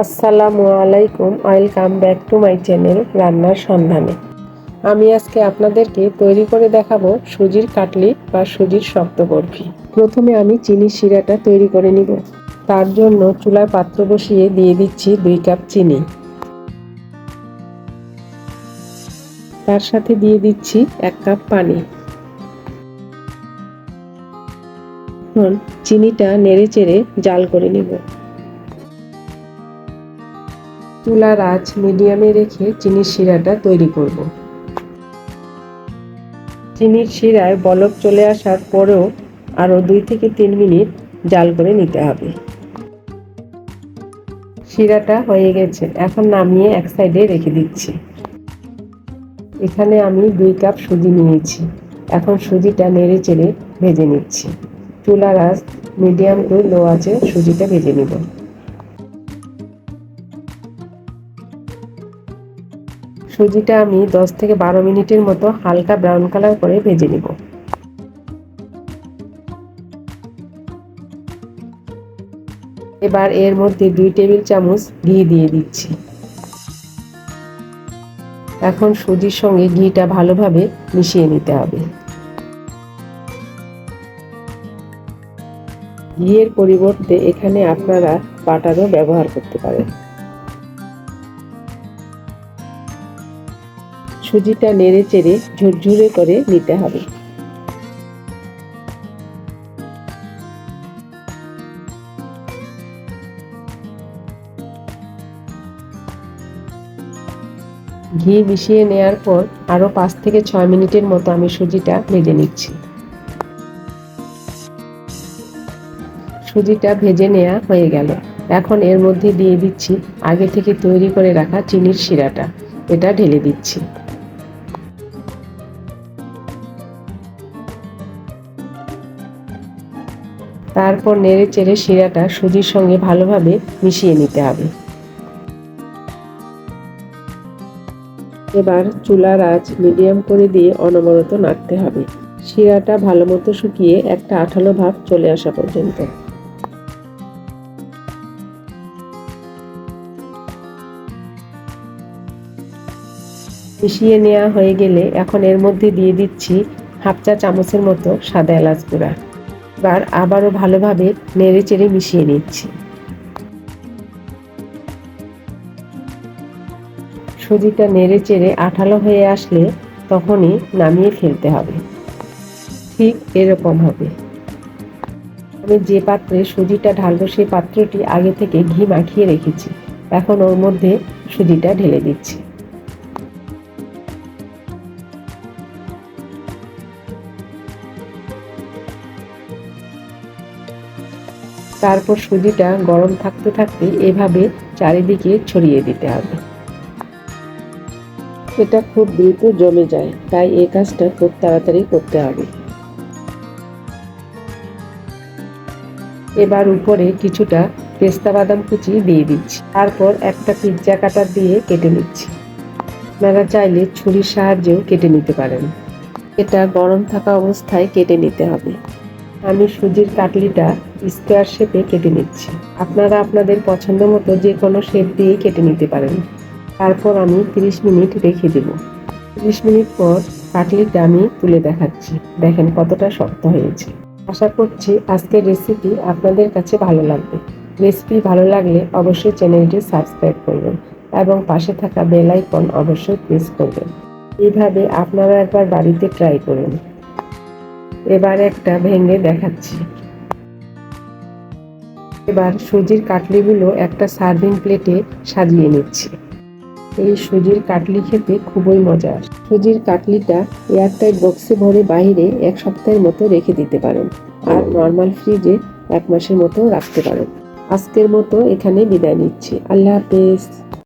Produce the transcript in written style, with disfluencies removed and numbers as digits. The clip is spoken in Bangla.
আসসালামু আলাইকুম, welcome back to my channel রান্নার সন্ধানে। আমি আজকে আপনাদেরকে তৈরি করে দেখাবো সুজির কাটলি বা সুজির শক্ত বরফি। প্রথমে আমি চিনির শিরাটা তৈরি করে নিব। তার জন্য চুলায় পাত্র বসিয়ে দিয়ে দিচ্ছি 2 কাপ চিনি। তার সাথে দিয়ে দিচ্ছি 1 কাপ পানি। এখন চিনিটা নেড়ে চেড়ে জাল করে নিব। চুলার আঁচ মিডিয়ামে রেখে চিনির শিরাটা তৈরি করব। চিনির শিরায় বলক চলে আসার পরেও আরও 2 থেকে 3 মিনিট জাল করে নিতে হবে। শিরাটা হয়ে গেছে, এখন নামিয়ে এক সাইডে রেখে দিচ্ছি। এখানে আমি 2 কাপ সুজি নিয়েছি। এখন সুজিটা নেড়ে চেড়ে ভেজে নিচ্ছি। চুলার আঁচ মিডিয়াম টু লো আঁচে সুজিটা ভেজে নিব। সুজিটা আমি 10 থেকে 12 মিনিটের মতো হালকা ব্রাউন কালার করে ভেজে নিব। এবার এর মধ্যে 2 টেবিল চামচ ঘি দিয়ে দিচ্ছি। এখন সুজির সঙ্গে ঘিটা ভালোভাবে মিশিয়ে নিতে হবে। ঘিয়ের পরিবর্তে এখানে আপনারা বাটারও ব্যবহার করতে পারেন। সুজিটা নেড়ে চেড়ে ঝুরঝুরে করে নিতে হবে। ঘি মিশিয়ে নেওয়ার পর আরও 5 থেকে 6 মিনিটের মতো আমি সুজিটা ভেজে নিচ্ছি। সুজিটা ভেজে নেওয়া হয়ে গেল। এখন এর মধ্যে দিয়ে দিচ্ছি আগে থেকে তৈরি করে রাখা চিনির শিরাটা। এটা ঢেলে দিচ্ছি। তারপর নেড়ে চেড়ে শিরাটা সুজির সঙ্গে ভালোভাবে মিশিয়ে নিতে হবে। এবার চুলার আঁচ মিডিয়াম করে দিয়ে অনবরত নাড়তে হবে। শিরাটা ভালোমতো শুকিয়ে একটা আঠালো ভাব চলে আসা পর্যন্ত। মিশিয়ে নেওয়া হয়ে গেলে এখন এর মধ্যে দিয়ে দিচ্ছি 1/2 চা চামচের মতো সাদা এলাচ গুঁড়া। এবার আবারও ভালোভাবে নেড়ে চেড়ে মিশিয়ে নিচ্ছি। সুজিটা নেড়ে চেড়ে আঠালো হয়ে আসলে তখনই নামিয়ে ফেলতে হবে। ঠিক এরকম হবে। আমি যে পাত্রে সুজিটা ঢালবো সেই পাত্রটি আগে থেকে ঘি মাখিয়ে রেখেছি। এখন ওর মধ্যে সুজিটা ঢেলে দিচ্ছি। তারপর সুজিটা গরম থাকতে থাকতে এভাবে চারিদিকে ছড়িয়ে দিতে হবে। এটা খুব দ্রুত জমে যায়, তাই এই কাজটা খুব তাড়াতাড়ি করতে হবে। এবার উপরে কিছুটা পেস্তা বাদাম কুচি দিয়ে দিচ্ছি। তারপর একটা পিৎজা কাটার দিয়ে কেটে নিচ্ছি। আপনারা চাইলে ছুরির সাহায্যেও কেটে নিতে পারেন। এটা গরম থাকা অবস্থায় কেটে নিতে হবে। আমি সুজির কাটলিটা স্কোয়ার শেপে কেটে নিচ্ছি। আপনারা আপনাদের পছন্দ মতো যে কোনো শেপ দিয়েই কেটে নিতে পারেন। তারপর আমি 30 মিনিট রেখে দেব। 30 মিনিট পর কাটলিটা আমি তুলে দেখাচ্ছি। দেখেন কতটা শক্ত হয়েছে। আশা করছি আজকের রেসিপি আপনাদের কাছে ভালো লাগবে। রেসিপি ভালো লাগলে অবশ্যই চ্যানেলটি সাবস্ক্রাইব করবেন এবং পাশে থাকা বেল আইকন অবশ্যই প্রেস করবেন। এইভাবে আপনারা একবার বাড়িতে ট্রাই করুন। এবার একটা ভেঙে দেখাচ্ছি। এবার সুজির কাটলিগুলো একটা সার্ভিং প্লেটে সাজিয়ে নিচ্ছি। এই সুজির কাটলি খেতে খুবই মজার। সুজির কাটলিটা এয়ারটাইট বক্সে ভরে বাইরে 1 সপ্তাহের মতো রেখে দিতে পারেন আর নর্মাল ফ্রিজে 1 মাসের মতো রাখতে পারেন। আজকের মতো এখানে বিদায় নিচ্ছি। আল্লাহ হাফেজ।